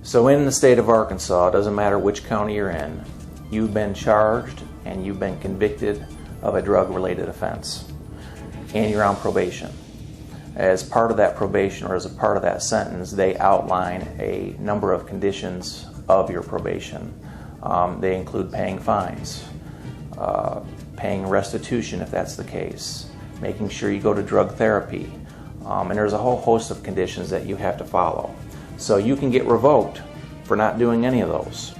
So in the state of Arkansas, it doesn't matter which county you're in, you've been charged and you've been convicted of a drug-related offense, and you're on probation. As part of that probation, or as a part of that sentence, they outline a number of conditions of your probation. They include paying fines, paying restitution if that's the case, making sure you go to drug therapy, and there's a whole host of conditions that you have to follow. So you can get revoked for not doing any of those.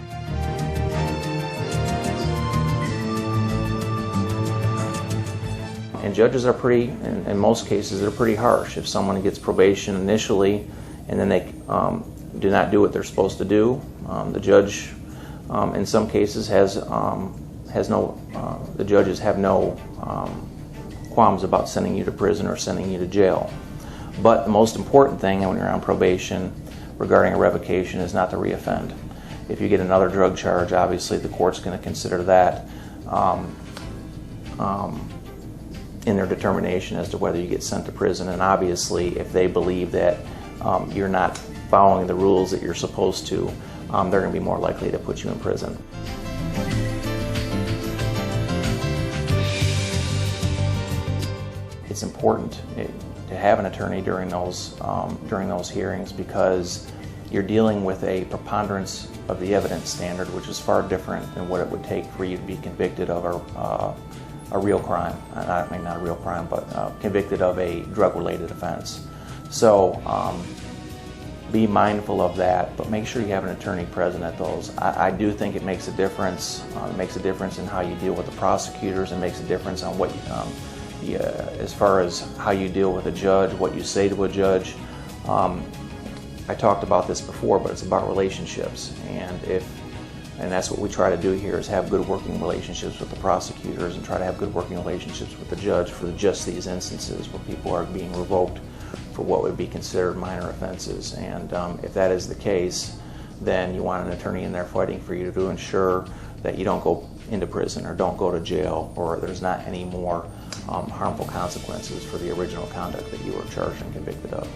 And judges are pretty, in most cases, they're pretty harsh. If someone gets probation initially and then they do not do what they're supposed to do, the judge, in some cases, the judges have no qualms about sending you to prison or sending you to jail. But the most important thing when you're on probation regarding a revocation is not to reoffend. If you get another drug charge, obviously the court's going to consider that in their determination as to whether you get sent to prison. And obviously, if they believe that you're not following the rules that you're supposed to, they're going to be more likely to put you in prison. It's important to have an attorney during those hearings, because you're dealing with a preponderance of the evidence standard, which is far different than what it would take for you to be convicted of a real crime. I mean, not a real crime, but convicted of a drug-related offense. So be mindful of that, but make sure you have an attorney present at those. I do think it makes a difference. It makes a difference in how you deal with the prosecutors. It makes a difference on what as far as how you deal with a judge, what you say to a judge. I talked about this before, but it's about relationships, and that's what we try to do here, is have good working relationships with the prosecutors and try to have good working relationships with the judge for just these instances where people are being revoked for what would be considered minor offenses. And if that is the case, then you want an attorney in there fighting for you to ensure that you don't go into prison or don't go to jail, or there's not any more harmful consequences for the original conduct that you were charged and convicted of.